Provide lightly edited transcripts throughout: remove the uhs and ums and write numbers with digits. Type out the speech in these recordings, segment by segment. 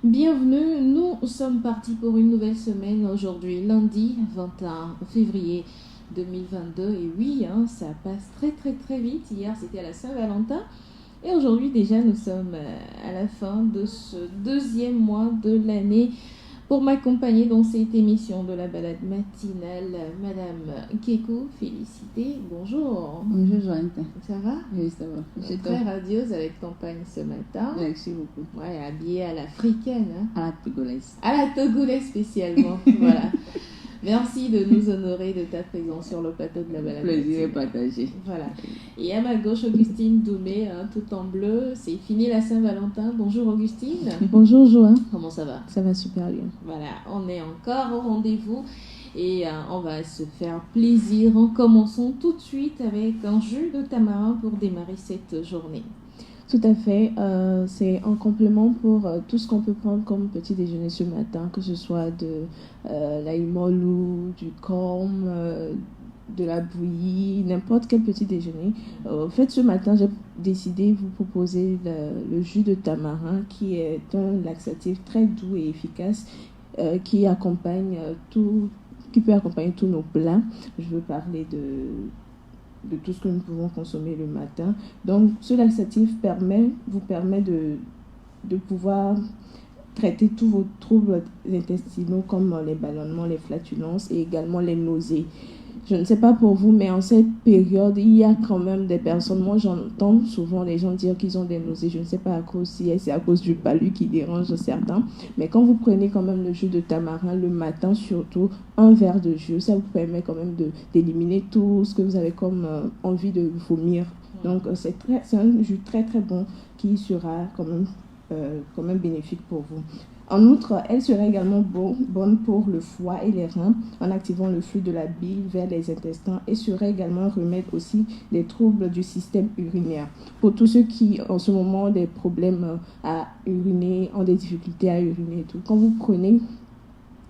Bienvenue, nous sommes partis pour une nouvelle semaine aujourd'hui, lundi 21 février 2022. Et oui, ça passe très vite. Hier, c'était à la Saint-Valentin. Et aujourd'hui, déjà, nous sommes à la fin de ce deuxième mois de l'année. Pour m'accompagner dans cette émission de la balade matinale, Madame Kekou, félicité. Bonjour. Bonjour, Joanne. Ça va? Oui, ça va. Je suis très radieuse avec campagne ce matin. Merci beaucoup. Ouais, habillée à l'africaine. À la togolaise. À la togolaise spécialement. Voilà. Merci de nous honorer de ta présence sur le plateau de la balade. Plaisir est partagé. Voilà. Et à ma gauche, Augustine Doumé, tout en bleu. C'est fini la Saint-Valentin. Bonjour Augustine. Bonjour Joanne. Comment ça va? Ça va super bien. Voilà, on est encore au rendez-vous et on va se faire plaisir en commençant tout de suite avec un jus de tamarin pour démarrer cette journée. Tout à fait. C'est en complément pour tout ce qu'on peut prendre comme petit déjeuner ce matin, que ce soit de l'aïmolou, du corn, de la bouillie, n'importe quel petit déjeuner. En fait, ce matin, j'ai décidé de vous proposer le jus de tamarin, qui est un laxatif très doux et efficace qui accompagne qui peut accompagner tous nos plats. Je veux parler de tout ce que nous pouvons consommer le matin. Donc, ce laxatif vous permet de pouvoir traiter tous vos troubles intestinaux comme les ballonnements, les flatulences et également les nausées. Je ne sais pas pour vous, mais en cette période, il y a quand même des personnes, moi j'entends souvent les gens dire qu'ils ont des nausées, je ne sais pas à cause si c'est à cause du palu qui dérange certains, mais quand vous prenez quand même le jus de tamarin le matin, surtout un verre de jus, ça vous permet quand même d'éliminer tout ce que vous avez comme envie de vomir. Donc c'est un jus très bon qui sera quand même bénéfique pour vous. En outre, elle serait également bonne pour le foie et les reins en activant le flux de la bile vers les intestins et serait également un remède aussi des troubles du système urinaire. Pour tous ceux qui en ce moment ont des problèmes à uriner, ont des difficultés à uriner et tout, quand vous prenez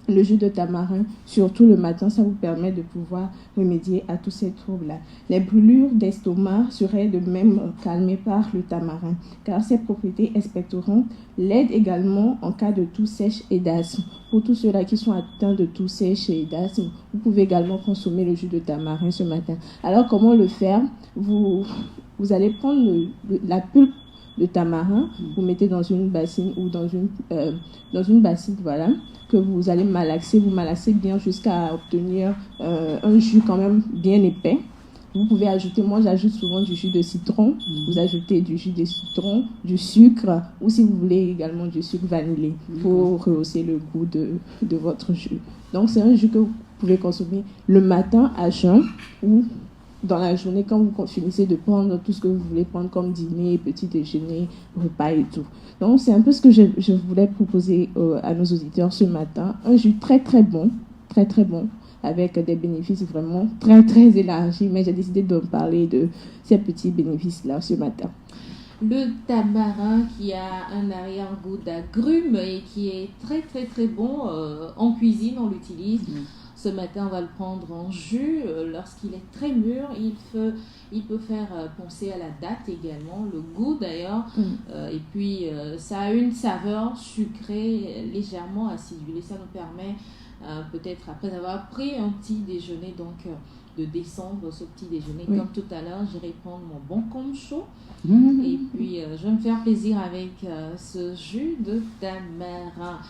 le jus de tamarin, surtout le matin, ça vous permet de pouvoir remédier à tous ces troubles-là. Les brûlures d'estomac seraient de même calmées par le tamarin, car ses propriétés expectorantes l'aident également en cas de toux sèche et d'asthme. Pour tous ceux-là qui sont atteints de toux sèche et d'asthme, vous pouvez également consommer le jus de tamarin ce matin. Alors, comment le faire? Vous allez prendre la pulpe de tamarin, vous mettez dans une bassine ou dans une bassine, voilà, que vous allez malaxer. Vous malaxez bien jusqu'à obtenir un jus quand même bien épais. Vous pouvez ajouter, moi j'ajoute souvent du jus de citron. Vous ajoutez du jus de citron, du sucre, ou si vous voulez également du sucre vanillé pour rehausser le goût de votre jus. Donc c'est un jus que vous pouvez consommer le matin à jeun ou dans la journée quand vous finissez de prendre tout ce que vous voulez prendre comme dîner, petit déjeuner, repas et tout. Donc c'est un peu ce que je voulais proposer à nos auditeurs ce matin. Un jus très bon, avec des bénéfices vraiment très élargis, mais j'ai décidé de parler de ces petits bénéfices-là ce matin. Le tamarin qui a un arrière-goût d'agrumes et qui est très bon en cuisine, on l'utilise. Ce matin, on va le prendre en jus. Lorsqu'il est très mûr, il peut faire penser à la date également, le goût d'ailleurs. Et puis, ça a une saveur sucrée, légèrement acidulée. Ça nous permet, peut-être après avoir pris un petit déjeuner, donc de descendre ce petit déjeuner. Oui. Comme tout à l'heure, j'irai prendre mon bon concho. Et puis, je vais me faire plaisir avec ce jus de tamarin.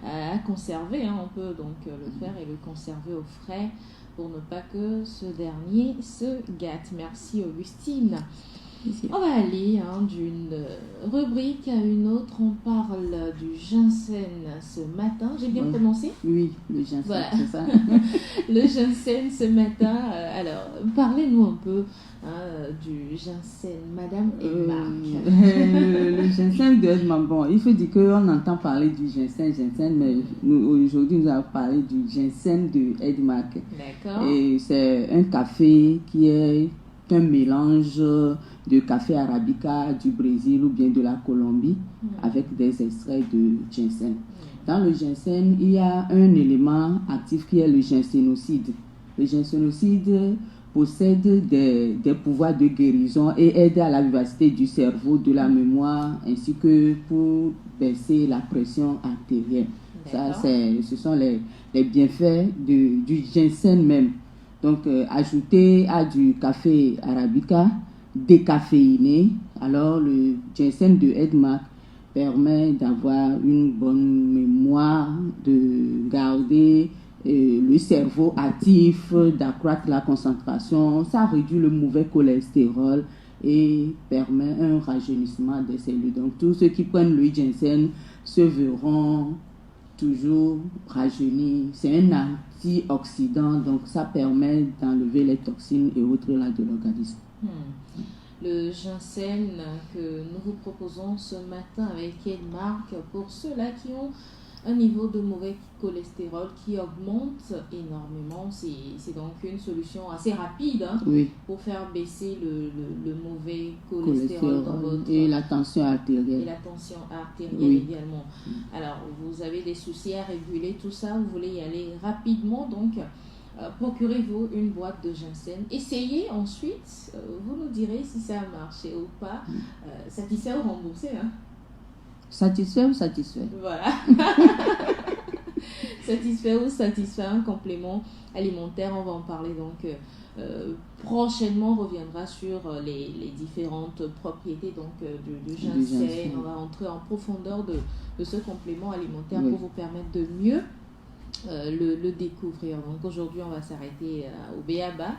À conserver, on peut donc le faire et le conserver au frais pour ne pas que ce dernier se gâte. Merci Augustine. On va aller d'une rubrique à une autre. On parle du ginseng ce matin. J'ai bien prononcé? Oui, le ginseng, voilà. C'est ça. Le ginseng ce matin. Alors, parlez-nous un peu du ginseng, Madame et Marc. Le ginseng de Edmond, bon, il faut dire qu'on entend parler du ginseng, mais aujourd'hui nous allons parler du ginseng de Edmark. D'accord. Et c'est un café qui est un mélange de café arabica du Brésil ou bien de la Colombie avec des extraits de ginseng. Dans le ginseng, il y a un élément actif qui est le ginsénocide. Le ginsénocide possède des pouvoirs de guérison et aide à la vivacité du cerveau, de la mémoire, ainsi que pour baisser la pression artérielle. Ça, D'accord. ce sont les bienfaits du ginseng même. Donc, ajouté à du café arabica décaféiné, alors le ginseng de Edmark permet d'avoir une bonne mémoire, de garder le cerveau actif, d'accroître la concentration. Ça réduit le mauvais cholestérol et permet un rajeunissement des cellules. Donc, tous ceux qui prennent le ginseng se verront toujours rajeunis. C'est un antioxydant, donc ça permet d'enlever les toxines et autres là de l'organisme. Le ginseng que nous vous proposons ce matin avec Edmark, pour ceux-là qui ont un niveau de mauvais cholestérol qui augmente énormément, c'est donc une solution assez rapide Oui. pour faire baisser le mauvais cholestérol dans votre... Et la tension artérielle. Et la tension artérielle Oui. également. Alors, vous avez des soucis à réguler, tout ça, vous voulez y aller rapidement, donc procurez-vous une boîte de ginseng. Essayez ensuite, vous nous direz si ça a marché ou pas. Satisfait ou remboursé, hein? Satisfait ou satisfait? Voilà. Satisfait ou satisfait, un complément alimentaire, on va en parler donc prochainement. On reviendra sur les différentes propriétés donc du ginseng. On va entrer en profondeur de ce complément alimentaire pour vous permettre de mieux le découvrir. Donc aujourd'hui on va s'arrêter au B.A.B.A.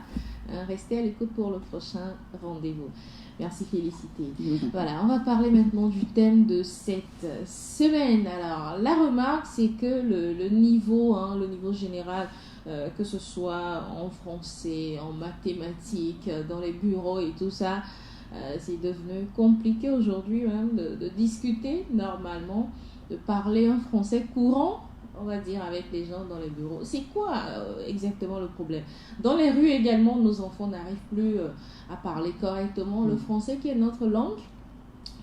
Restez à l'écoute pour le prochain rendez-vous. Merci Félicité. Voilà, on va parler maintenant du thème de cette semaine. Alors la remarque, c'est que le niveau général, que ce soit en français, en mathématiques, dans les bureaux et tout ça, c'est devenu compliqué aujourd'hui même de discuter normalement, de parler un français courant, on va dire, avec les gens dans les bureaux. C'est quoi exactement le problème? Dans les rues également, nos enfants n'arrivent plus à parler correctement le français qui est notre langue,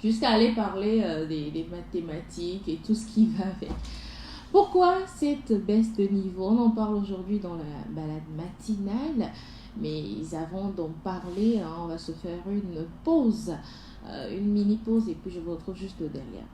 jusqu'à aller parler des mathématiques et tout ce qui va avec. Pourquoi cette baisse de niveau? On en parle aujourd'hui dans la balade matinale, mais avant d'en parler, on va se faire une pause, une mini-pause, et puis je vous retrouve juste derrière.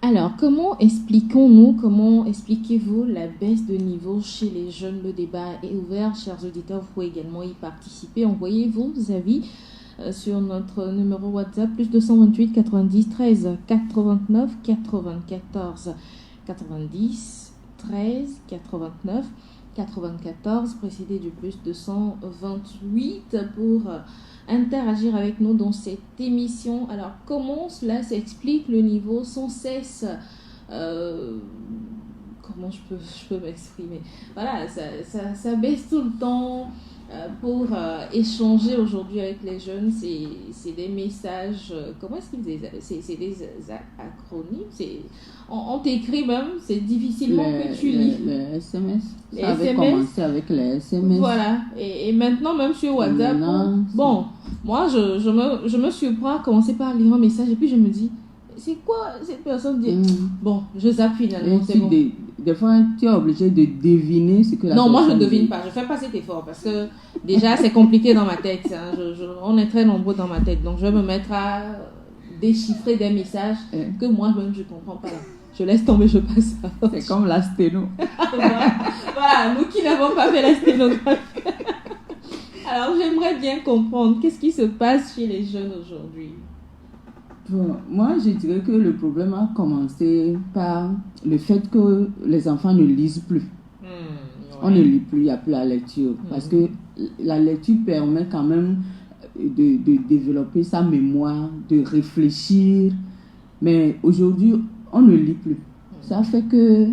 Alors, comment expliquez-vous la baisse de niveau chez les jeunes? Le débat est ouvert, chers auditeurs, vous pouvez également y participer. Envoyez vos avis sur notre numéro WhatsApp, plus 228 90 13 89 94 90 13 89 94, précédé du plus 228 pour interagir avec nous dans cette émission. Alors, comment cela s'explique, le niveau sans cesse comment je peux m'exprimer? Voilà, ça baisse tout le temps. Pour échanger aujourd'hui avec les jeunes, c'est des messages, comment est-ce qu'ils disent? C'est des acronymes, on t'écrit même, c'est difficilement que tu lis. Les SMS, ça avait commencé avec les SMS. Voilà, et maintenant même sur WhatsApp, bon, moi je me surprends à commencer par lire un message et puis je me dis, c'est quoi cette personne dit? Bon, je zappe finalement, c'est bon. Des fois, tu es obligé de deviner ce que la personne dit. Non, moi je ne devine pas, je ne fais pas cet effort parce que déjà c'est compliqué dans ma tête. Hein. On est très nombreux dans ma tête, donc je vais me mettre à déchiffrer des messages que moi-même je ne comprends pas. Je laisse tomber, je passe. C'est comme la sténo. Voilà, nous qui n'avons pas fait la sténographie. Alors j'aimerais bien comprendre qu'est-ce qui se passe chez les jeunes aujourd'hui. Bon, moi, je dirais que le problème a commencé par le fait que les enfants ne lisent plus. On ne lit plus, il n'y a plus la lecture. Parce que la lecture permet quand même de développer sa mémoire, de réfléchir. Mais aujourd'hui, on ne lit plus. Ça fait que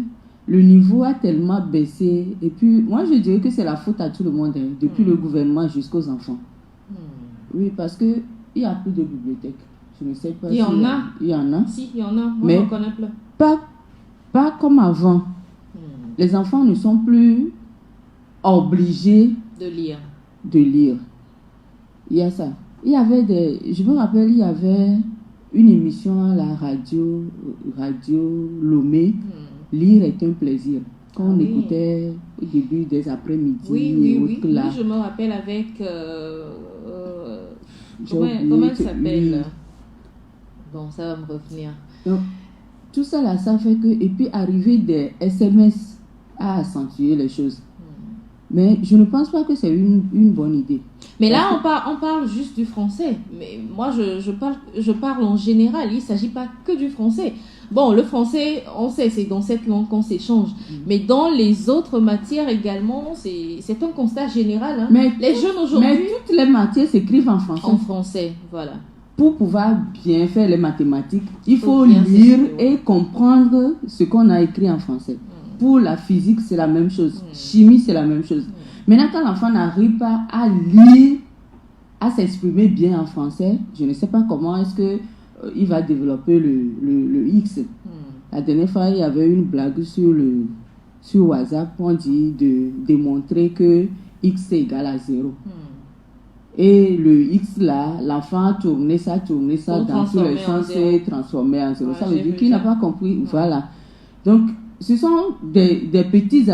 le niveau a tellement baissé. Et puis, moi, je dirais que c'est la faute à tout le monde, hein, depuis le gouvernement jusqu'aux enfants. Oui, parce qu'il n'y a plus de bibliothèque. Je ne sais pas il y en a. Il y en a. Si, il y en a. Moi, mais je ne connais plus. Pas comme avant. Les enfants ne sont plus obligés de lire. Il y a ça. Je me rappelle, il y avait une émission à la radio Lomé, Lire est un plaisir, qu'on écoutait au début des après-midi. Oui, je me rappelle avec... comment elle s'appelle? Bon, ça va me revenir. Donc, tout ça là, ça fait que... Et puis, arriver des SMS a accentué les choses. Mais je ne pense pas que c'est une bonne idée. Mais là, on parle juste du français. Mais moi, je parle en général. Il ne s'agit pas que du français. Bon, le français, on sait, c'est dans cette langue qu'on s'échange. Mais dans les autres matières également, c'est un constat général. Hein. Mais les jeunes aujourd'hui... Mais toutes les matières s'écrivent en français. En français, voilà. Pour pouvoir bien faire les mathématiques, il faut lire et comprendre ce qu'on a écrit en français. Pour la physique, c'est la même chose. Chimie, c'est la même chose. Maintenant, quand l'enfant n'arrive pas à lire, à s'exprimer bien en français, je ne sais pas comment est-ce que il va développer le X. La dernière fois, il y avait une blague sur WhatsApp, on dit de démontrer que X est égal à 0. Et le X là, l'enfant a tourné ça dans tous les sens et transformé en 0. Ça veut dire qu'il n'a pas compris. Voilà. Donc, ce sont des petits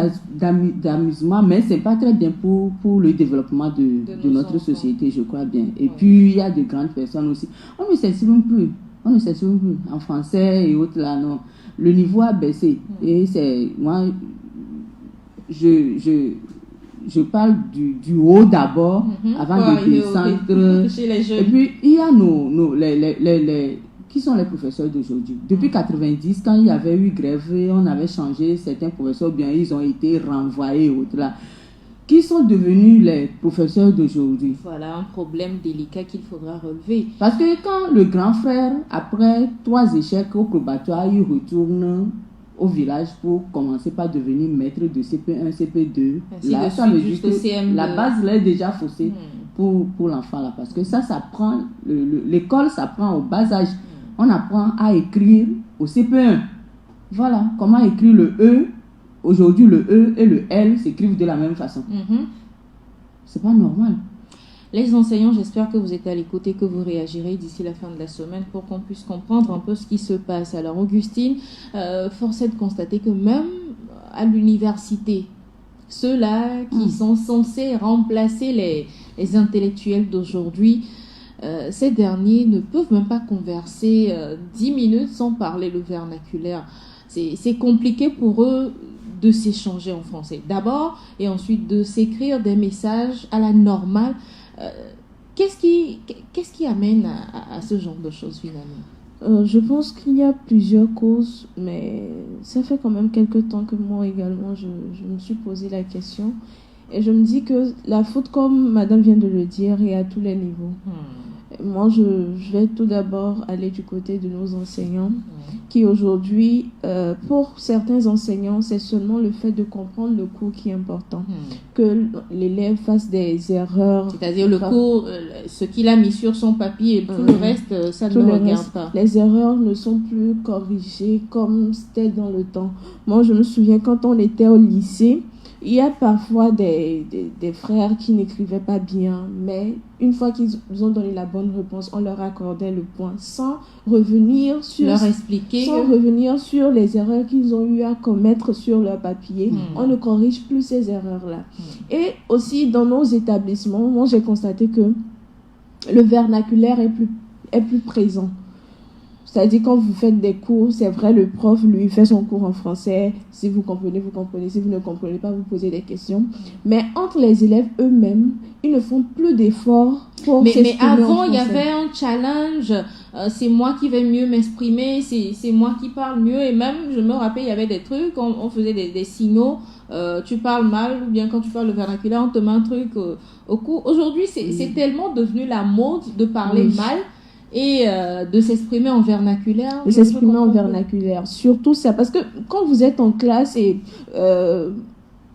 amusements, mais ce n'est pas très bien pour le développement de notre société, je crois bien. Et puis, il y a de grandes personnes aussi. On ne s'exprime plus en français et autres là, non. Le niveau a baissé. Et c'est, moi, je parle du haut d'abord, avant de descendre. Chez les jeunes. Et puis, il y a qui sont les professeurs d'aujourd'hui. Depuis 90, quand il y avait eu grève, on avait changé certains professeurs, bien ils ont été renvoyés autres là. Qui sont devenus les professeurs d'aujourd'hui? Voilà un problème délicat qu'il faudra relever. Parce que quand le grand frère, après 3 échecs au probatoire, il retourne au village pour commencer par devenir maître de CP1, CP2. Là, ça veut dire que la base là est déjà faussée pour l'enfant là. Parce que ça prend, l'école, ça prend au bas âge. On apprend à écrire au CP1. Voilà, comment écrire le E. Aujourd'hui, le E et le L s'écrivent de la même façon. C'est pas normal. Les enseignants, j'espère que vous êtes à l'écoute et que vous réagirez d'ici la fin de la semaine pour qu'on puisse comprendre un peu ce qui se passe. Alors, Augustine, force est de constater que même à l'université, ceux-là qui sont censés remplacer les intellectuels d'aujourd'hui, ces derniers ne peuvent même pas converser 10 minutes sans parler le vernaculaire. C'est compliqué pour eux de s'échanger en français d'abord et ensuite de s'écrire des messages à la normale. Qu'est-ce qui amène à ce genre de choses finalement? Je pense qu'il y a plusieurs causes, mais ça fait quand même quelques temps que moi également je me suis posé la question et je me dis que la faute, comme madame vient de le dire, est à tous les niveaux. Moi, je vais tout d'abord aller du côté de nos enseignants qui aujourd'hui, pour certains enseignants, c'est seulement le fait de comprendre le cours qui est important. Que l'élève fasse des erreurs. C'est-à-dire le cours, ce qu'il a mis sur son papier et tout le reste, ça ne le regarde pas. Les erreurs ne sont plus corrigées comme c'était dans le temps. Moi, je me souviens quand on était au lycée, il y a parfois des frères qui n'écrivaient pas bien, mais une fois qu'ils ont donné la bonne réponse, on leur accordait le point sans revenir sur les erreurs qu'ils ont eu à commettre sur leur papier. On ne corrige plus ces erreurs-là. Et aussi dans nos établissements, moi j'ai constaté que le vernaculaire est plus présent. C'est-à-dire, quand vous faites des cours, c'est vrai, le prof, lui, fait son cours en français. Si vous comprenez, vous comprenez. Si vous ne comprenez pas, vous posez des questions. Mais entre les élèves eux-mêmes, ils ne font plus d'efforts pour s'exprimer en français. Mais avant, il y avait un challenge. C'est moi qui vais mieux m'exprimer. C'est moi qui parle mieux. Et même, je me rappelle, il y avait des trucs. On faisait des signaux. Tu parles mal, ou bien quand tu parles le vernaculaire, on te met un truc au cou. Aujourd'hui, c'est tellement devenu la mode de parler mal. Et de s'exprimer en vernaculaire. De s'exprimer en vernaculaire. Surtout ça, parce que quand vous êtes en classe et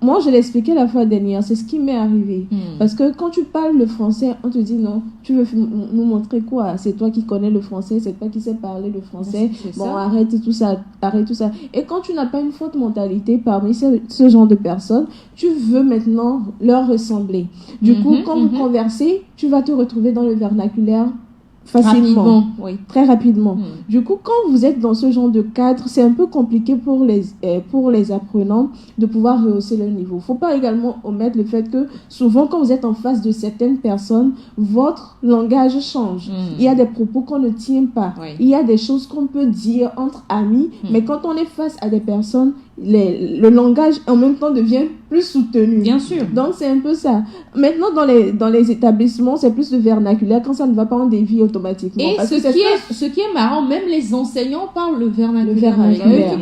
moi, je l'ai expliqué la fois dernière, c'est ce qui m'est arrivé. Parce que quand tu parles le français, on te dit non, tu veux nous montrer quoi? C'est toi qui connais le français, c'est toi qui sais parler le français. Bon, arrête tout ça. Et quand tu n'as pas une forte mentalité parmi ce genre de personnes, tu veux maintenant leur ressembler. Du coup, quand vous conversez, tu vas te retrouver dans le vernaculaire facilement, très rapidement. Du coup, quand vous êtes dans ce genre de cadre, c'est un peu compliqué pour les apprenants de pouvoir rehausser leur niveau. Il ne faut pas également omettre le fait que souvent, quand vous êtes en face de certaines personnes, votre langage change. Il y a des propos qu'on ne tient pas. Il y a des choses qu'on peut dire entre amis, mais quand on est face à des personnes, le langage en même temps devient plus soutenu. Bien sûr. Donc c'est un peu ça. Maintenant dans les établissements, c'est plus le vernaculaire. Quand ça ne va pas, on dévie automatiquement. Et ce qui est marrant, même les enseignants parlent le vernaculaire.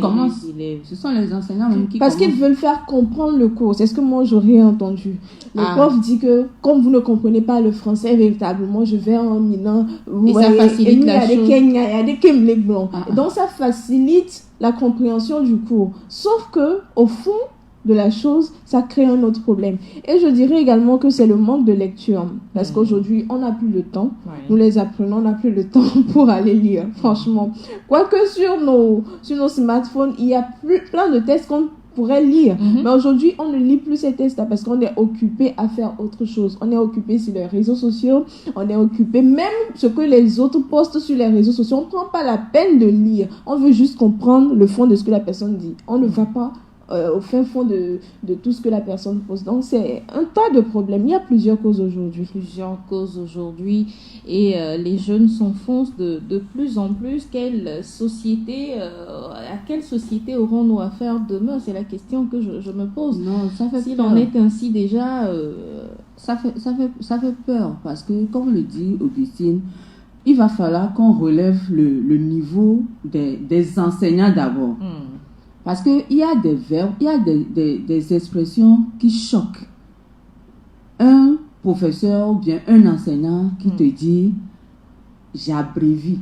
Ce sont les enseignants même qui parce qu'ils veulent faire comprendre le cours. C'est ce que moi j'aurais entendu. Le prof dit que comme vous ne comprenez pas le français véritablement, je vais en minant. Et ça facilite la chose. Donc ça facilite la compréhension du cours. Sauf que au fond de la chose, ça crée un autre problème. Et je dirais également que c'est le manque de lecture. Parce qu'aujourd'hui, on n'a plus le temps. Nous les apprenons, on n'a plus le temps pour aller lire, franchement. Quoique sur nos smartphones, il y a plein de tests qu'on pourrait lire. Mais aujourd'hui, on ne lit plus ces tests-là parce qu'on est occupé à faire autre chose. On est occupé sur les réseaux sociaux. On est occupé même ce que les autres postent sur les réseaux sociaux. On ne prend pas la peine de lire. On veut juste comprendre le fond de ce que la personne dit. On ne va pas au fin fond de tout ce que la personne pose. Donc, c'est un tas de problèmes. Il y a plusieurs causes aujourd'hui. Et les jeunes s'enfoncent de plus en plus. À quelle société aurons-nous affaire demain? C'est la question que je me pose. Non, ça fait S'il en est ainsi déjà... Ça fait peur. Parce que, comme le dit Augustine, il va falloir qu'on relève le niveau des enseignants d'abord. Parce qu'il y a des verbes, il y a des expressions qui choquent. Un professeur ou bien un enseignant qui te dit « j'abrévie ».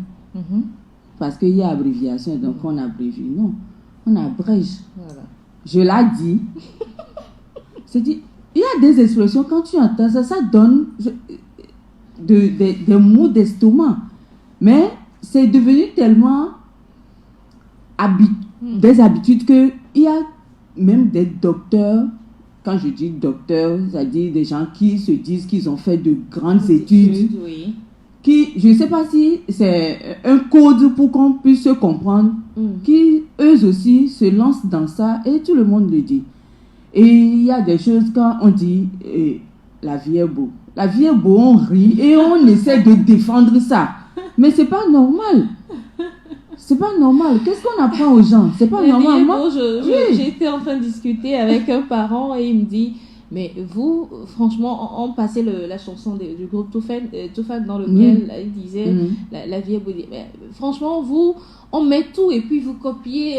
Parce qu'il y a abréviation, donc on abrévie. Non, on abrège. Voilà. Je l'ai dit. C'est-à-dire, il y a des expressions, quand tu entends ça, ça donne des maux d'estomac. Mais c'est devenu tellement des habitudes qu'il y a même des docteurs, quand je dis docteurs, c'est-à-dire des gens qui se disent qu'ils ont fait de grandes études, qui, je ne sais pas si c'est un code pour qu'on puisse se comprendre, qui eux aussi se lancent dans ça et tout le monde le dit. Et il y a des choses quand on dit la vie est beau. La vie est beau, on rit et on essaie de défendre ça. Mais c'est pas normal. C'est pas normal. Qu'est-ce qu'on apprend aux gens? C'est pas normal. Moi, j'étais en train de discuter avec un parent et il me dit, mais vous, franchement, on passait la chanson du groupe Toufan dans lequel il disait la vie est beau. Mais franchement, vous, on met tout et puis vous copiez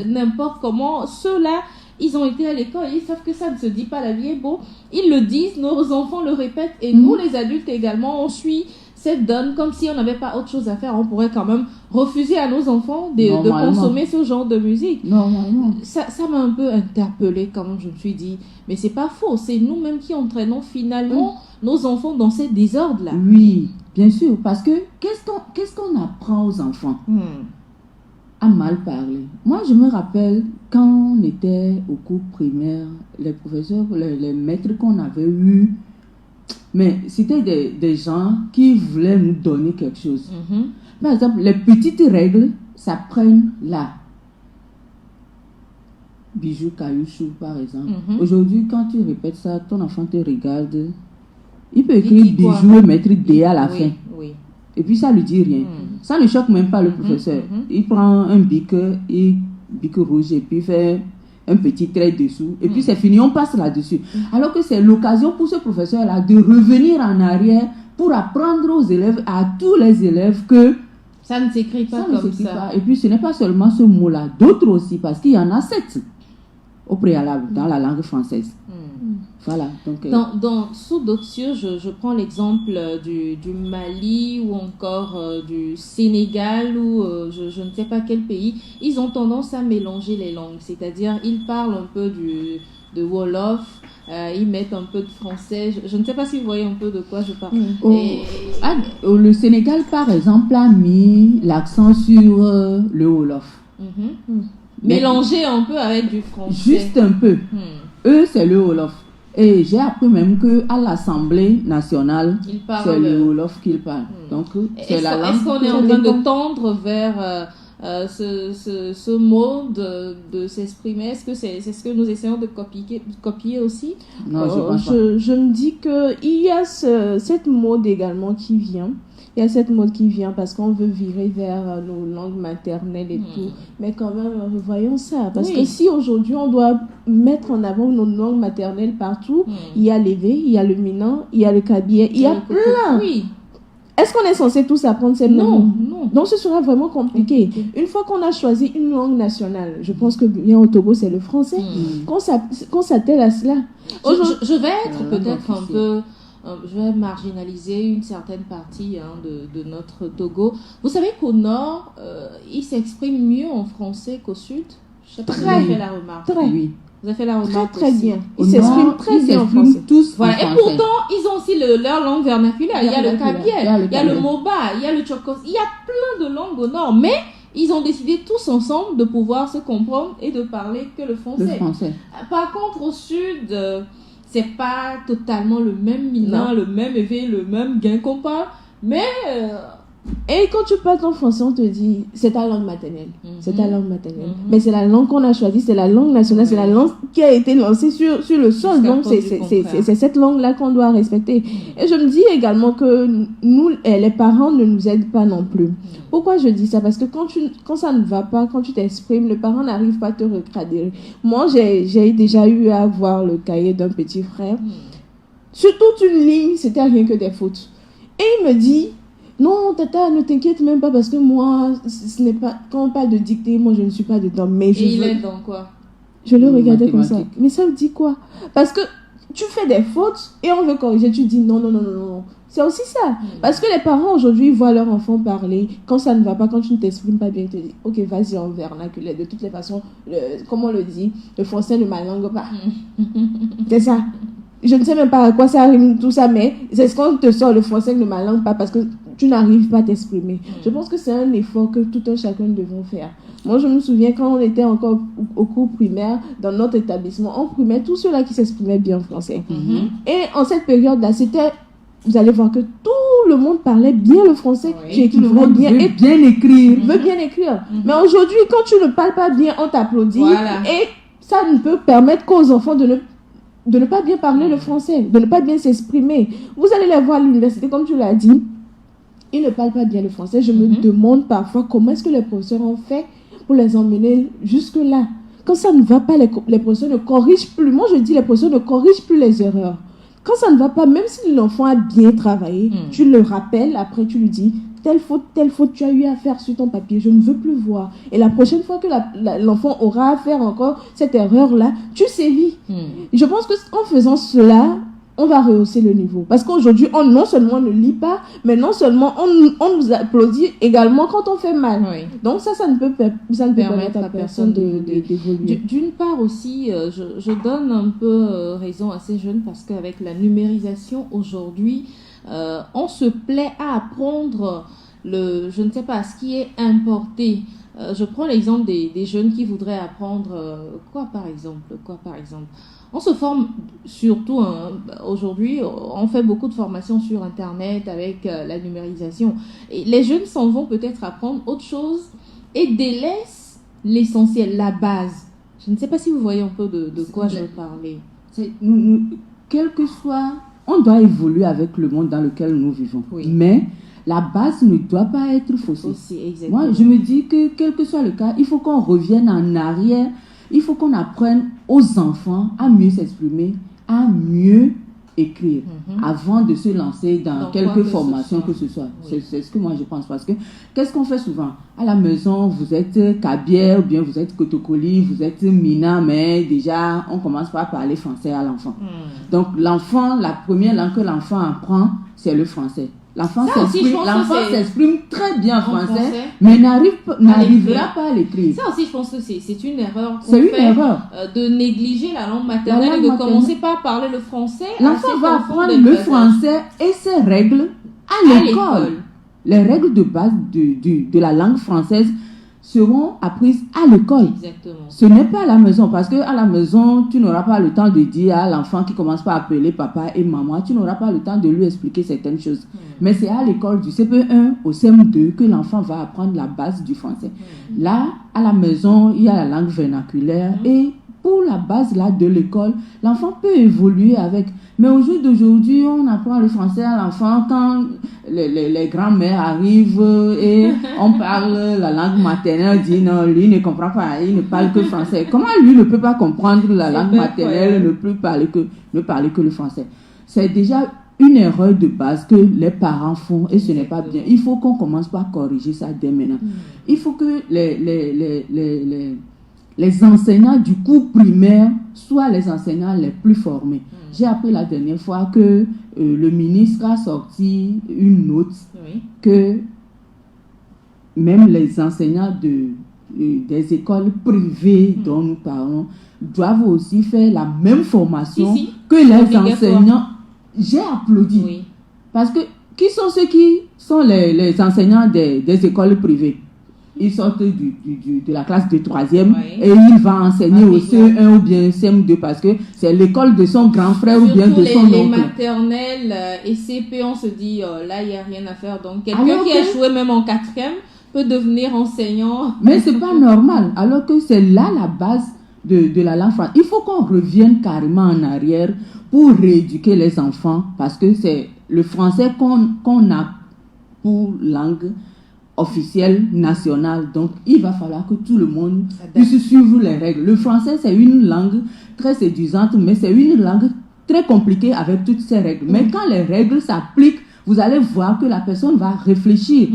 n'importe comment. Ceux-là, ils ont été à l'école, ils savent que ça ne se dit pas la vie est beau. Ils le disent, nos enfants le répètent et nous, les adultes également, on suit cette donne comme si on n'avait pas autre chose à faire. On pourrait quand même refuser à nos enfants de consommer ce genre de musique. Normalement. Ça m'a un peu interpellée quand même. Je me suis dit, mais c'est pas faux. C'est nous-mêmes qui entraînons finalement nos enfants dans ces désordres-là. Oui, bien sûr. Parce que qu'est-ce qu'on apprend aux enfants à mal parler? Moi, je me rappelle quand on était au cours primaire, les professeurs, les maîtres qu'on avait eus, mais c'était des gens qui voulaient nous donner quelque chose. Par exemple, les petites règles, ça prenne là. Bijou, caillouchou, par exemple. Aujourd'hui, quand tu répètes ça, ton enfant te regarde. Il peut écrire bijou et mettre D à la fin. Oui. Et puis ça ne lui dit rien. Ça ne choque même pas le professeur. Il prend un bic rouge et puis fait un petit trait dessous, et puis c'est fini, on passe là-dessus. Alors que c'est l'occasion pour ce professeur-là de revenir en arrière pour apprendre aux élèves, à tous les élèves, que ça ne s'écrit pas comme ça. Et puis ce n'est pas seulement ce mot-là, d'autres aussi, parce qu'il y en a 7 au préalable dans la langue française. Voilà. Donc, sous d'autres cieux, je prends l'exemple du Mali ou encore du Sénégal ou je ne sais pas quel pays. Ils ont tendance à mélanger les langues, c'est-à-dire ils parlent un peu de Wolof. Ils mettent un peu de français. Je ne sais pas si vous voyez un peu de quoi je parle. Le Sénégal, par exemple, a mis l'accent sur le Wolof. Mélangé un peu avec du français. Juste un peu. Eux, c'est le Wolof. Et j'ai appris même qu'à l'Assemblée nationale, c'est le Wolof qu'ils parlent. Donc, c'est la langue. Est-ce qu'on est en train de tendre vers ce mode de s'exprimer? Est-ce que c'est ce que nous essayons de copier aussi? Non, je pense pas. Je me dis qu'il y a cette mode également qui vient. Il y a cette mode qui vient parce qu'on veut virer vers nos langues maternelles et tout. Mais quand même, revoyons ça. Parce que si aujourd'hui on doit mettre en avant nos langues maternelles partout, il y a l'évé, il y a le minan, il y a le kabyle, il y a plein. Oui. Est-ce qu'on est censé tous apprendre ces langues? Non. Donc ce sera vraiment compliqué. Une fois qu'on a choisi une langue nationale, je pense que bien au Togo c'est le français, qu'on s'attelle à cela. Je vais être peut-être un peu... je vais marginaliser une certaine partie de notre Togo. Vous savez qu'au nord, ils s'expriment mieux en français qu'au sud. Je sais pas si vous avez fait la remarque. Vous avez fait la remarque très aussi. bien. Ils s'expriment très bien en français. Tous voilà. En et français. pourtant, ils ont aussi leur langue vernaculaire. Il y a le kabyle, il y a le moba, il y a le tchokos. Il y a plein de langues au nord. Mais ils ont décidé tous ensemble de pouvoir se comprendre et de parler que le français. Par contre, au sud... c'est pas totalement le même minan, le même éveil, le même gain qu'on parle, mais... Et quand tu parles en français, on te dit, c'est ta langue maternelle. C'est ta langue maternelle. Mais c'est la langue qu'on a choisie, c'est la langue nationale, c'est la langue qui a été lancée sur le sol. Donc, c'est cette langue-là qu'on doit respecter. Et je me dis également que nous, les parents ne nous aident pas non plus. Pourquoi je dis ça? Parce que quand ça ne va pas, quand tu t'exprimes, le parent n'arrive pas à te recadrer. Moi, j'ai déjà eu à voir le cahier d'un petit frère. Sur toute une ligne, c'était rien que des fautes. Et il me dit... Non, tata, ne t'inquiète même pas parce que moi, ce n'est pas... Quand on parle de dictée, moi, je ne suis pas dedans. Mais il est dans quoi? Je le regardais comme ça. Mais ça me dit quoi? Parce que tu fais des fautes et on veut corriger. Tu dis non. C'est aussi ça. Parce que les parents, aujourd'hui, voient leur enfant parler. Quand ça ne va pas, quand tu ne t'exprimes pas bien, ils te disent ok, vas-y en vernaculaire. De toutes les façons, comme on le dit, le français ne ma langue pas. C'est ça. Je ne sais même pas à quoi ça rime tout ça, mais c'est ce qu'on te sort, le français ne ma langue pas, parce que tu n'arrives pas à t'exprimer. Je pense que c'est un effort que tout un chacun devons faire. Moi, je me souviens quand on était encore au cours primaire, dans notre établissement, on primait tous ceux-là qui s'exprimaient bien en français. Et en cette période-là, c'était... Vous allez voir que tout le monde parlait bien le français. Tout le monde bien veut bien écrire. Veut bien écrire. Mais aujourd'hui, quand tu ne parles pas bien, on t'applaudit. Voilà. Et ça ne peut permettre qu'aux enfants de ne pas bien parler le français, de ne pas bien s'exprimer. Vous allez les voir à l'université, comme tu l'as dit, ils ne parlent pas bien le français. Je me demande parfois comment est-ce que les professeurs ont fait pour les emmener jusque-là. Quand ça ne va pas, les professeurs ne corrigent plus. Moi, je dis les professeurs ne corrigent plus les erreurs. Quand ça ne va pas, même si l'enfant a bien travaillé, tu le rappelles, après tu lui dis telle faute tu as eu à faire sur ton papier, je ne veux plus voir. Et la prochaine fois que l'enfant aura à faire encore cette erreur-là, tu sévis. Je pense qu'en faisant cela, on va rehausser le niveau. Parce qu'aujourd'hui, non seulement on ne lit pas, mais non seulement on nous applaudit également quand on fait mal. Donc ça ne peut permettre à personne d'évoluer. D'une part aussi, je donne un peu raison à ces jeunes parce qu'avec la numérisation aujourd'hui, on se plaît à apprendre je ne sais pas, ce qui est importé. Je prends l'exemple des jeunes qui voudraient apprendre quoi par exemple. On se forme surtout, aujourd'hui, on fait beaucoup de formations sur Internet avec la numérisation. Et les jeunes s'en vont peut-être apprendre autre chose et délaissent l'essentiel, la base. Je ne sais pas si vous voyez un peu de quoi je veux parler. Quel que soit, on doit évoluer avec le monde dans lequel nous vivons. Mais la base ne doit pas être faussée. Moi, je me dis que quel que soit le cas, il faut qu'on revienne en arrière. Il faut qu'on apprenne aux enfants à mieux s'exprimer, à mieux écrire, avant de se lancer dans quelque formation que ce soit. C'est ce que moi je pense. Parce que, qu'est-ce qu'on fait souvent? À la maison, vous êtes kabière, ou bien vous êtes kotokoli, vous êtes mina, mais déjà, on commence par parler français à l'enfant. Donc, l'enfant, la première langue que l'enfant apprend, c'est le français. L'enfant Ça aussi, je pense que c'est- s'exprime très bien en En français, français. mais n'arrivera l'écrire. pas à l'écrire. Ça aussi, je pense que c'est une erreur qu'on C'est une fait, erreur. de négliger la langue maternelle La langue et de maternelle. commencer par parler le français. à L'enfant cet va enfant apprendre dès le bas âge. français et ses règles à À l'école. Les règles de base de la langue française seront apprises à l'école. Exactement. Ce n'est pas à la maison, parce qu'à la maison, tu n'auras pas le temps de dire à l'enfant qui commence par appeler papa et maman, tu n'auras pas le temps de lui expliquer certaines choses. Mais c'est à l'école du CP1 au CM2 que l'enfant va apprendre la base du français. Là, à la maison, il y a la langue vernaculaire et pour la base là de l'école, l'enfant peut évoluer avec. Mais au jour d'aujourd'hui, on apprend le français à l'enfant quand les grands-mères arrivent et on parle la langue maternelle, on dit non, lui ne comprend pas, il ne parle que français. Comment lui ne peut pas comprendre la langue maternelle, ne parler que le français? C'est déjà une erreur de base que les parents font et ce n'est pas bien. Il faut qu'on commence par corriger ça dès maintenant. Il faut que les enseignants du cours primaire soient les enseignants les plus formés. J'ai appris la dernière fois que le ministre a sorti une note que même les enseignants des écoles privées dont nous parlons doivent aussi faire la même formation que les enseignants. J'ai applaudi. Oui. Parce que qui sont ceux qui sont les enseignants des écoles privées? Ils sortent de la classe de 3e et il va enseigner au CE1 ou bien CM2 parce que c'est l'école de son grand frère Surtout ou bien de son oncle. les maternelles et CP, on se dit là, il n'y a rien à faire. Donc, quelqu'un Alors qui a joué même en 4e peut devenir enseignant. Mais c'est pas normal. Alors que c'est là la base de la langue française. Il faut qu'on revienne carrément en arrière pour rééduquer les enfants parce que c'est le français qu'on a pour langue officielle, nationale. Donc, il va falloir que tout le monde puisse suivre les règles. Le français, c'est une langue très séduisante, mais c'est une langue très compliquée avec toutes ces règles. Mais quand les règles s'appliquent, vous allez voir que la personne va réfléchir.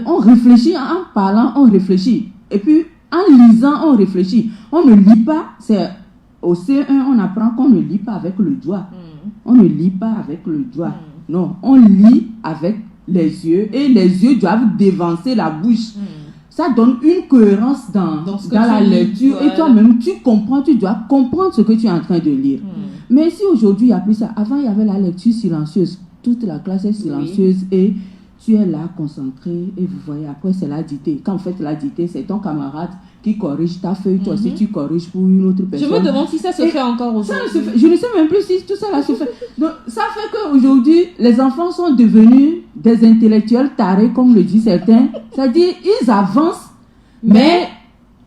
On réfléchit en parlant, on réfléchit. Et puis, en lisant, on réfléchit. On ne lit pas, c'est au C1, on apprend qu'on ne lit pas avec le doigt. On ne lit pas avec le doigt. Non, on lit avec les yeux et les yeux doivent dévancer la bouche. Ça donne une cohérence dans la lecture et toi-même tu comprends, tu dois comprendre ce que tu es en train de lire. Mais si aujourd'hui il n'y a plus ça, avant il y avait la lecture silencieuse, toute la classe est silencieuse et tu es là concentré et vous voyez après c'est la dictée. Quand vous faites la dictée, c'est ton camarade qui corrige ta feuille, toi aussi tu corriges pour une autre personne. Je me demande si ça se fait encore aujourd'hui. Je ne sais même plus si tout ça là se fait. Donc ça fait qu'aujourd'hui, les enfants sont devenus des intellectuels tarés, comme le disent certains. C'est-à-dire, ils avancent, mais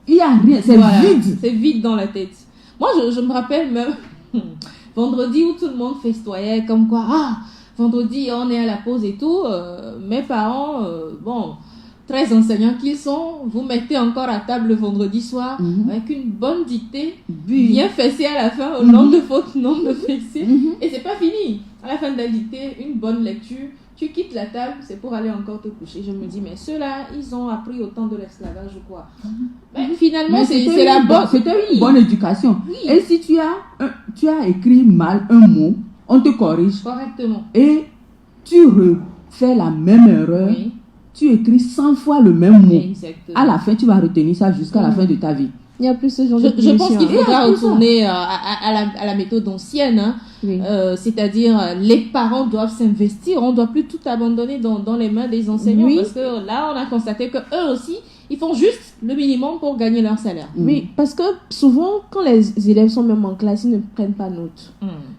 il n'y a rien, c'est vide. C'est vide dans la tête. Moi, je me rappelle même vendredi où tout le monde festoyait, comme quoi, vendredi, on est à la pause et tout. Mes parents, très enseignants qu'ils sont, vous mettez encore à table le vendredi soir avec une bonne dictée, bien fessée à la fin, au nombre de fautes, nombre de fessées. Et c'est pas fini. À la fin de la dictée, une bonne lecture, tu quittes la table, c'est pour aller encore te coucher. Je me dis, mais ceux-là, ils ont appris au temps de l'esclavage ou quoi? Mais finalement, c'est la bonne. C'était une bonne éducation. Et si tu as écrit mal un mot, on te corrige. Correctement. Et tu refais la même erreur. Tu écris 100 fois le même mot. Exactement. À la fin, tu vas retenir ça jusqu'à la fin de ta vie. Il n'y a plus ce genre de Je pense qu'il faudra retourner à la méthode ancienne. C'est-à-dire, les parents doivent s'investir. On ne doit plus tout abandonner dans les mains des enseignants. Parce que là, on a constaté qu'eux aussi, ils font juste le minimum pour gagner leur salaire. Oui, parce que souvent, quand les élèves sont même en classe, ils ne prennent pas note.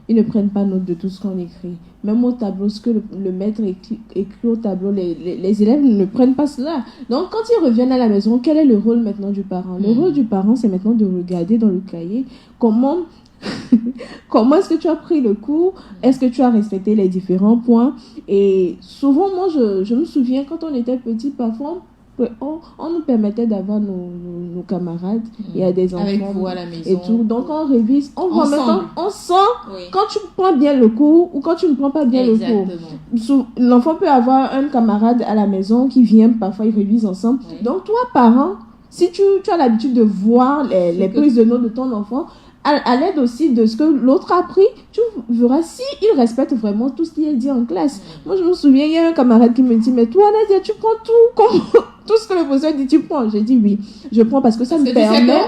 Ils ne prennent pas note de tout ce qu'on écrit. Même au tableau, ce que le maître écrit au tableau, les élèves ne prennent pas cela. Donc, quand ils reviennent à la maison, quel est le rôle maintenant du parent? Le rôle du parent, c'est maintenant de regarder dans le cahier comment est-ce que tu as pris le cours, est-ce que tu as respecté les différents points. Et souvent, moi, je me souviens, quand on était petit, parfois, on nous permettait d'avoir nos camarades et à des enfants avec vous à la maison et tout. Donc on révise, on voit maintenant, on sent oui. quand tu prends bien le cours ou quand tu ne prends pas bien Exactement. le cours. L'enfant peut avoir un camarade à la maison qui vient, parfois ils révisent ensemble. Oui. Donc toi, parent, si tu as l'habitude de voir les prises de notes de ton enfant, à l'aide aussi de ce que l'autre a appris, tu verras si il respecte vraiment tout ce qui est dit en classe. Moi, je me souviens, il y a un camarade qui me dit, mais toi, Nadia, tu prends tout, comme tout ce que le professeur dit, tu prends. J'ai dit oui, je prends parce que ça me permet...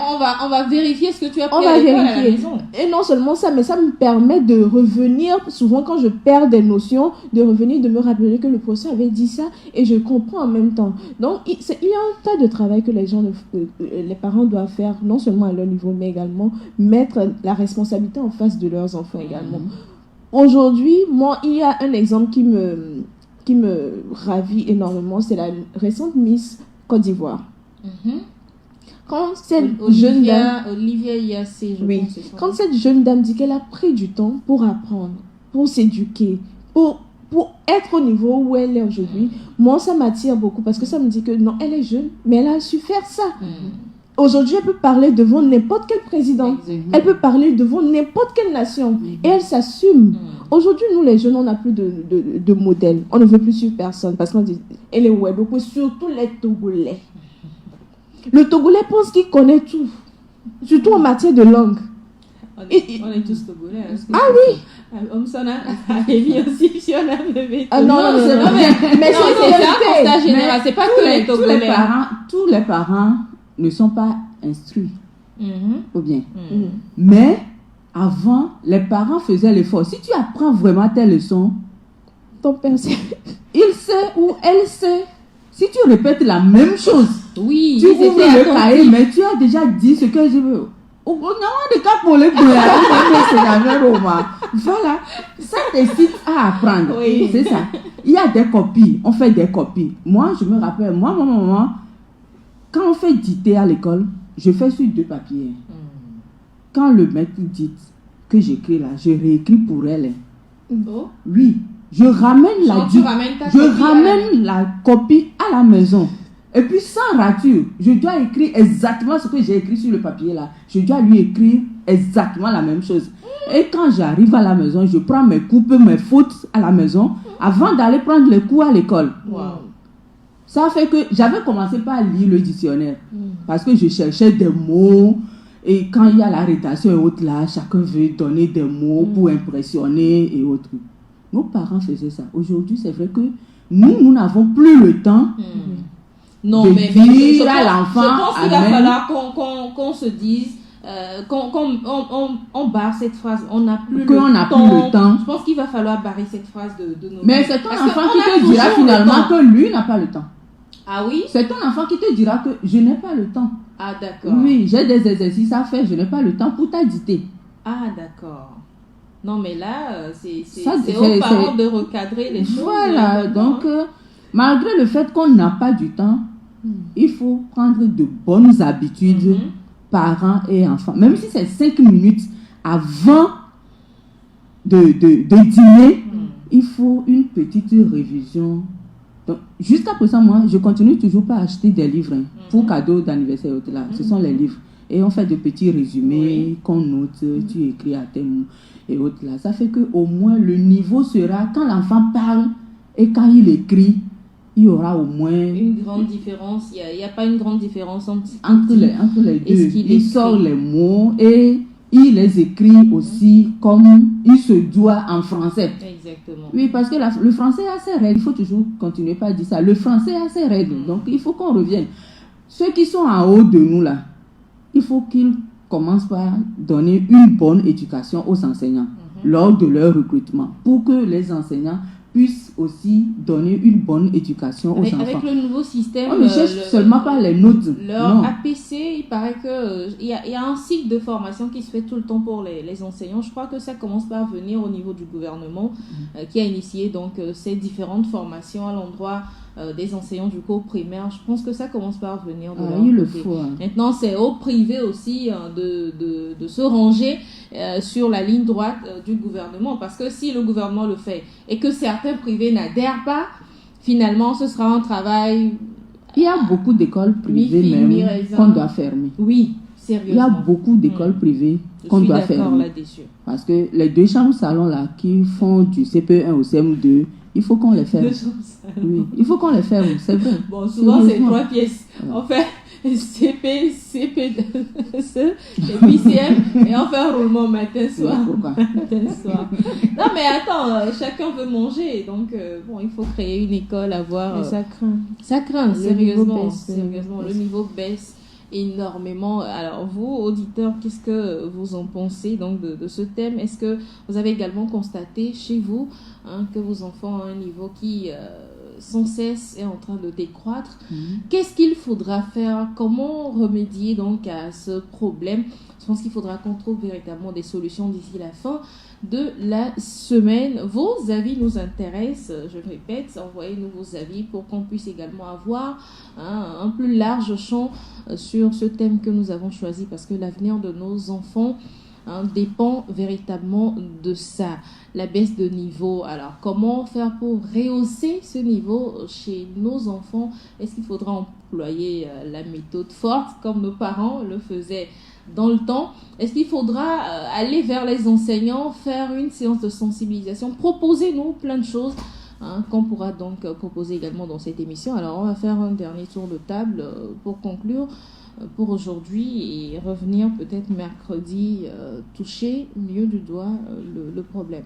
On va vérifier ce que tu as appris à l'école à la maison. Et non seulement ça, mais ça me permet de revenir, souvent quand je perds des notions, de revenir, de me rappeler que le professeur avait dit ça et je comprends en même temps. Donc, il y a un tas de travail que les parents doivent faire, non seulement à leur niveau, mais également mettre la responsabilité en face de leurs enfants également. Aujourd'hui, moi, il y a un exemple qui me ravit énormément, c'est la récente Miss Côte d'Ivoire. Quand cette jeune dame... Olivia Yassé, je pense. Quand cette jeune dame dit qu'elle a pris du temps pour apprendre, pour s'éduquer, pour être au niveau où elle est aujourd'hui, moi, ça m'attire beaucoup parce que ça me dit que non, elle est jeune, mais elle a su faire ça. Aujourd'hui, elle peut parler devant n'importe quel président. Elle peut parler devant n'importe quelle nation. Et elle s'assume. Aujourd'hui, nous, les jeunes, on n'a plus de modèles. On ne veut plus suivre personne. Parce qu'on dit, et les Ouédoko, surtout les Togolais. Le Togolais pense qu'il connaît tout. Surtout en matière de langue. On est tous Togolais. Ah oui. Non, c'est vrai. Mais c'est ça, constat général. C'est pas que les Togolais. Tous les parents ne sont pas instruits. Ou bien. Mais avant, les parents faisaient l'effort. Si tu apprends vraiment tes leçons, ton père sait. Il sait ou elle sait. Si tu répètes la même chose, oui, tu ouvres le cahier, mais tu as déjà dit ce que je veux. Voilà, ça t'incite à apprendre. Oui. C'est ça. Il y a des copies, on fait des copies. Moi, je me rappelle, moi, quand on fait dictée à l'école, je fais sur 2 papiers. Quand le maître dit que j'écris là, je réécris pour elle. Oui, je ramène la copie à la maison. Et puis sans rature, je dois écrire exactement ce que j'ai écrit sur le papier là. Je dois lui écrire exactement la même chose. Et quand j'arrive à la maison, je prends mes coupes, mes fautes à la maison avant d'aller prendre les cours à l'école. Ça fait que j'avais commencé par lire le dictionnaire parce que je cherchais des mots. Et quand il y a la rédaction et autres là, chacun veut donner des mots pour impressionner et autres. Nos parents faisaient ça. Aujourd'hui, c'est vrai que nous n'avons plus le temps de dire à l'enfant. Je pense qu'il va falloir qu'on se dise, qu'on barre cette phrase. On n'a plus le temps. Je pense qu'il va falloir barrer cette phrase de nos Mais c'est ton enfant qui te dira finalement que lui n'a pas le temps. Ah oui? C'est ton enfant qui te dira que je n'ai pas le temps. Ah d'accord. Oui, j'ai des exercices à faire, je n'ai pas le temps pour t'auditer. Ah d'accord. Non mais là, c'est aux parents de recadrer les choses. Voilà, donc malgré le fait qu'on n'a pas du temps, il faut prendre de bonnes habitudes, parents et enfants. Même si c'est 5 minutes avant de dîner, il faut une petite révision. Donc, jusqu'à présent, moi, je continue toujours pas à acheter des livres pour cadeaux d'anniversaire. Là. Ce sont les livres. Et on fait de petits résumés qu'on note, tu écris à tes mots et autres là. Ça fait qu'au moins le niveau sera, quand l'enfant parle et quand il écrit, il y aura au moins... Une grande différence. Il n'y a pas une grande différence entre les deux. Il sort les mots et il les écrit aussi comme il se doit en français. Exactement. Oui, parce que le français a ses règles. Il faut toujours continuer par dire ça. Le français a ses règles. Donc, il faut qu'on revienne. Ceux qui sont en haut de nous, là, il faut qu'ils commencent par donner une bonne éducation aux enseignants lors de leur recrutement pour que les enseignants puissent aussi donner une bonne éducation aux enfants. Avec le nouveau système... On ne cherche seulement pas les notes. Leur APC, il paraît qu'il y a un cycle de formation qui se fait tout le temps pour les enseignants. Je crois que ça commence par venir au niveau du gouvernement qui a initié donc, ces différentes formations à l'endroit des enseignants du cours primaire. Je pense que ça commence par venir de leur côté. Faut, Maintenant, c'est au privé aussi de se ranger sur la ligne droite du gouvernement. Parce que si le gouvernement le fait et que certains privés n'adhèrent pas, finalement, ce sera un travail... Il y a beaucoup d'écoles privées même qu'on doit fermer. Oui, sérieusement. Il y a beaucoup d'écoles privées qu'on doit fermer. Là-dessus. Parce que les 2 chambres salons là qui font du CPE1 au CM2, il faut qu'on les ferme. Oui, il faut qu'on les ferme, c'est vrai. Bon, souvent c'est 3 pièces. En fait, CP, et puis CM, et on fait un roulement matin-soir. Matin-soir. Non, mais attends, chacun veut manger, donc bon, il faut créer une école, avoir... Mais ça craint. Ça craint, sérieusement. Sérieusement, le niveau baisse énormément. Alors vous, auditeurs, qu'est-ce que vous en pensez donc de ce thème? Est-ce que vous avez également constaté chez vous que vos enfants ont un niveau qui sans cesse est en train de décroître? Qu'est-ce qu'il faudra faire? Comment remédier donc à ce problème? Je pense qu'il faudra qu'on trouve véritablement des solutions d'ici la fin de la semaine. Vos avis nous intéressent, je le répète, envoyez-nous vos avis pour qu'on puisse également avoir un plus large champ sur ce thème que nous avons choisi, parce que l'avenir de nos enfants dépend véritablement de ça, la baisse de niveau. Alors, comment faire pour rehausser ce niveau chez nos enfants? Est-ce qu'il faudra employer la méthode forte comme nos parents le faisaient dans le temps? Est-ce qu'il faudra aller vers les enseignants, faire une séance de sensibilisation? Proposez-nous plein de choses qu'on pourra donc proposer également dans cette émission. Alors, on va faire un dernier tour de table pour conclure pour aujourd'hui et revenir peut-être mercredi toucher mieux du doigt le problème.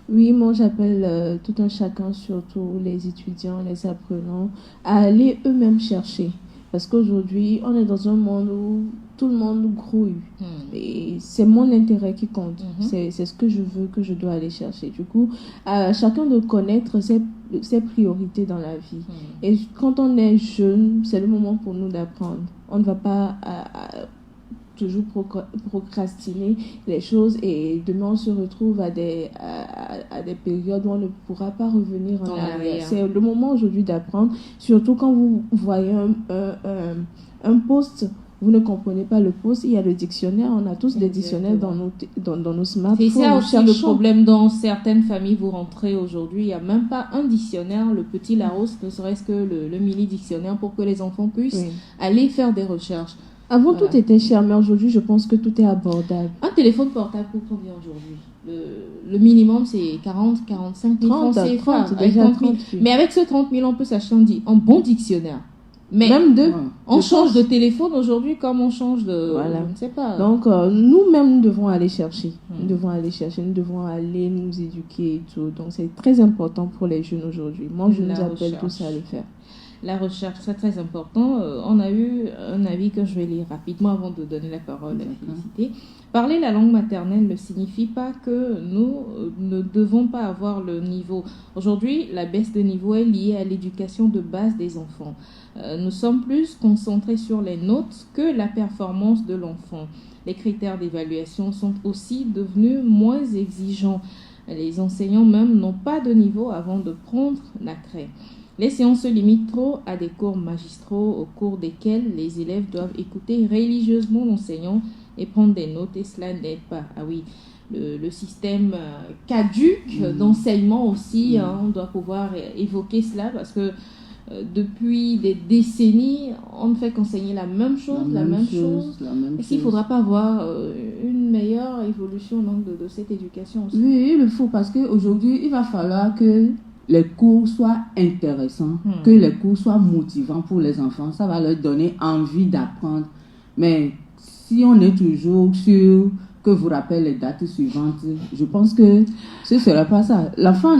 Oui, moi j'appelle tout un chacun, surtout les étudiants, les apprenants, à aller eux-mêmes chercher. Parce qu'aujourd'hui, on est dans un monde où tout le monde grouille. Et c'est mon intérêt qui compte. C'est ce que je veux, que je dois aller chercher. Du coup, à chacun de connaître ses priorités dans la vie. Et quand on est jeune, c'est le moment pour nous d'apprendre. On ne va pas toujours procrastiner les choses et demain on se retrouve à des périodes où on ne pourra pas revenir en arrière. C'est le moment aujourd'hui d'apprendre, surtout quand vous voyez un post, vous ne comprenez pas le post, il y a le dictionnaire, on a tous des dictionnaires dans nos smartphones. C'est ça aussi le problème dans certaines familles, vous rentrez aujourd'hui, il n'y a même pas un dictionnaire, le petit Larousse, ne serait-ce que le mini dictionnaire pour que les enfants puissent aller faire des recherches. Avant, tout était cher, mais aujourd'hui, je pense que tout est abordable. Un téléphone portable coûte combien aujourd'hui? Le minimum, c'est 40, 45 000 francs CFA. Mais avec ce 30 000, on peut s'acheter un bon dictionnaire. Mais même deux. On change de téléphone aujourd'hui comme on change de... Voilà. Je ne sais pas. Donc, nous-mêmes, nous devons aller chercher. Nous devons aller nous éduquer et tout. Donc, c'est très important pour les jeunes aujourd'hui. Moi, je nous appelle tous à le faire. La recherche, c'est très important. On a eu un avis que je vais lire rapidement avant de donner la parole à Félicité. Parler la langue maternelle ne signifie pas que nous ne devons pas avoir le niveau. Aujourd'hui, la baisse de niveau est liée à l'éducation de base des enfants. Nous sommes plus concentrés sur les notes que la performance de l'enfant. Les critères d'évaluation sont aussi devenus moins exigeants. Les enseignants même n'ont pas de niveau avant de prendre la craie. Les séances se limitent trop à des cours magistraux au cours desquels les élèves doivent écouter religieusement l'enseignant et prendre des notes, et cela n'aide pas. Ah oui, le système caduc d'enseignement aussi, on doit pouvoir évoquer cela parce que depuis des décennies, on ne fait qu'enseigner la même chose. Est-ce qu'il ne faudra pas avoir une meilleure évolution donc, de cette éducation aussi? Oui, il le faut parce qu'aujourd'hui, il va falloir que les cours soient intéressants, que les cours soient motivants pour les enfants. Ça va leur donner envie d'apprendre. Mais si on est toujours sur que vous rappelez les dates suivantes, je pense que ce ne sera pas ça. L'enfant,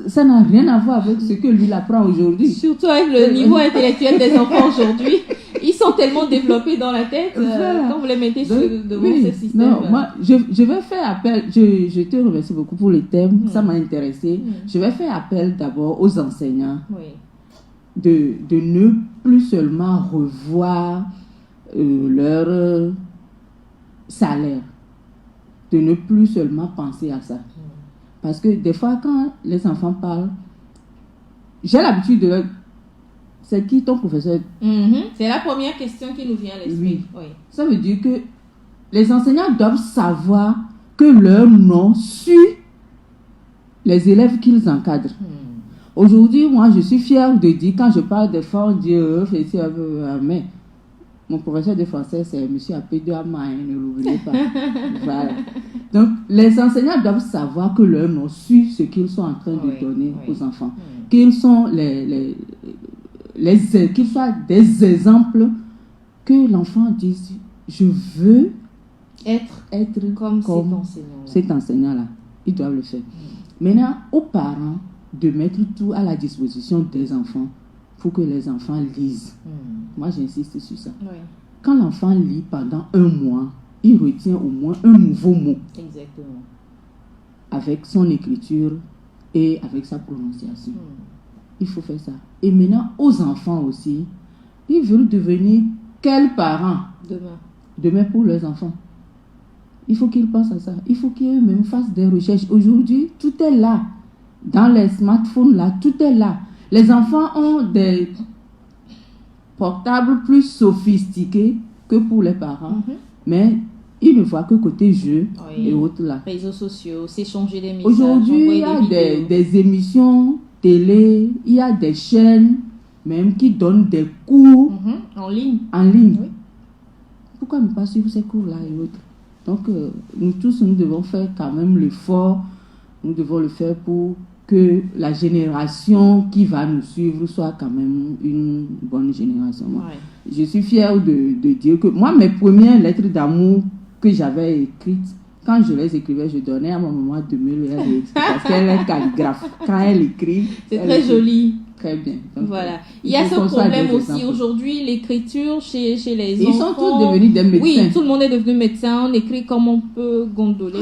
ça n'a rien à voir avec ce que lui apprend aujourd'hui. Surtout avec le niveau intellectuel des enfants aujourd'hui. Ils sont tellement développés dans la tête quand vous les mettez devant ce système. Non, moi, je vais faire appel. Je te remercie beaucoup pour le thème. Ça m'a intéressé. Je vais faire appel d'abord aux enseignants de ne plus seulement revoir leur salaire, de ne plus seulement penser à ça. Parce que des fois, quand les enfants parlent, j'ai l'habitude de leur... C'est qui ton professeur? C'est la première question qui nous vient à l'esprit. Oui. Ça veut dire que les enseignants doivent savoir que leur nom suit les élèves qu'ils encadrent. Aujourd'hui, moi, je suis fière de dire, quand je parle des forts, Dieu, mais mon professeur de français, c'est M. Apédo Ama, ne l'oubliez pas. Voilà. Donc, les enseignants doivent savoir que leur nom suit ce qu'ils sont en train de donner aux enfants. Qu'ils sont qu'ils soient des exemples que l'enfant dise je veux Être être comme cet comme enseignant-là. cet enseignant-là. Ils doivent le faire. Maintenant, aux parents de mettre tout à la disposition des enfants pour que les enfants lisent. Moi, j'insiste sur ça. Oui, Quand l'enfant lit pendant un mois, il retient au moins un nouveau mot exactement. avec son écriture et avec sa prononciation. Il faut faire ça. Et maintenant, aux enfants aussi, ils veulent devenir quels parents demain pour leurs enfants. Il faut qu'ils pensent à ça. Il faut qu'eux-mêmes fassent des recherches. Aujourd'hui, tout est là. Dans les smartphones, là, tout est là. Les enfants ont des portables plus sophistiqués que pour les parents. Mais ils ne voient que côté jeu et autres là. Réseaux sociaux, s'échanger des messages. Aujourd'hui, il y a des émissions télé, il y a des chaînes même qui donnent des cours en ligne. Oui. Pourquoi ne pas suivre ces cours-là et autres? Donc, nous tous, nous devons faire quand même l'effort. Nous devons le faire pour que la génération qui va nous suivre soit quand même une bonne génération. Je suis fière de dire que moi, mes premières lettres d'amour que j'avais écrites, quand je les écrivais, je donnais à ma maman de me les écrire parce qu'elle est calligraphe. Quand elle écrit, c'est très joli. Très bien. Donc, voilà. Il y a ce problème aussi aujourd'hui, l'écriture chez les enfants. Ils sont tous devenus des médecins. Oui, tout le monde est devenu médecin. On écrit comme on peut, gondoler.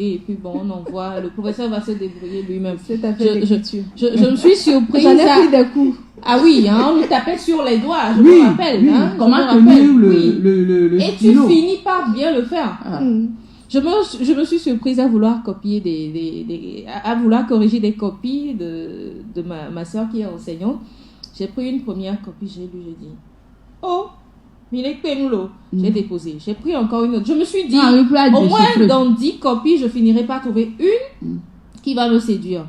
Et puis bon, on envoie. Le professeur va se débrouiller lui-même. C'est à fait l'écriture. Je me suis surprise. J'en ai pris des coups. Ah oui, on nous tapait sur les doigts, je me rappelle. Oui. Comment tenir le Et stylo. tu finis par bien le faire. Je me suis surprise à vouloir copier à vouloir corriger des copies de ma soeur qui est enseignante. J'ai pris une première copie, j'ai lu, j'ai dit oh, mais il est pénulot. J'ai déposé. J'ai pris encore une autre. Je me suis dit, au moins dans 10 copies, je finirai par trouver une qui va me séduire.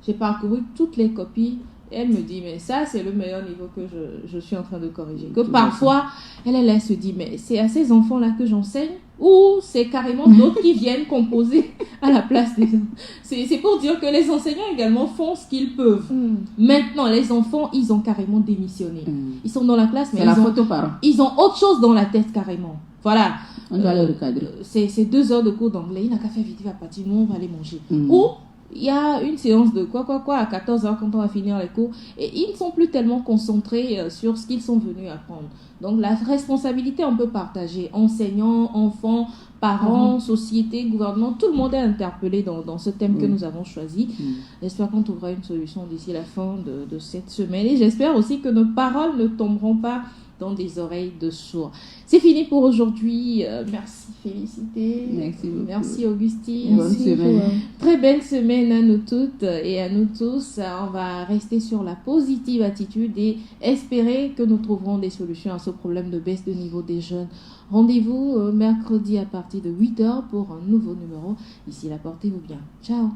J'ai parcouru toutes les copies. Elle me dit, mais ça, c'est le meilleur niveau que je suis en train de corriger. Que parfois, elle se dit, mais c'est à ces enfants-là que j'enseigne ou c'est carrément d'autres qui viennent composer à la place des enfants. C'est pour dire que les enseignants également font ce qu'ils peuvent. Maintenant, les enfants, ils ont carrément démissionné. Ils sont dans la classe, mais ils ont autre chose dans la tête carrément. Voilà. On doit le recadrer. C'est 2 heures de cours d'anglais. Il n'a qu'à faire vite, il va partir. Nous, on va aller manger. Ou il y a une séance de quoi à 14h quand on va finir les cours et ils ne sont plus tellement concentrés sur ce qu'ils sont venus apprendre. Donc la responsabilité on peut partager, enseignants, enfants, parents, société, gouvernement, tout le monde est interpellé dans ce thème que nous avons choisi. J'espère qu'on trouvera une solution d'ici la fin de cette semaine et j'espère aussi que nos paroles ne tomberont pas dans des oreilles de sourds. C'est fini pour aujourd'hui. Merci Félicité. Merci beaucoup. Merci Augustine. Bonne semaine. Très belle semaine à nous toutes et à nous tous. On va rester sur la positive attitude et espérer que nous trouverons des solutions à ce problème de baisse de niveau des jeunes. Rendez-vous mercredi à partir de 8h pour un nouveau numéro. Ici là, portez-vous bien. Ciao.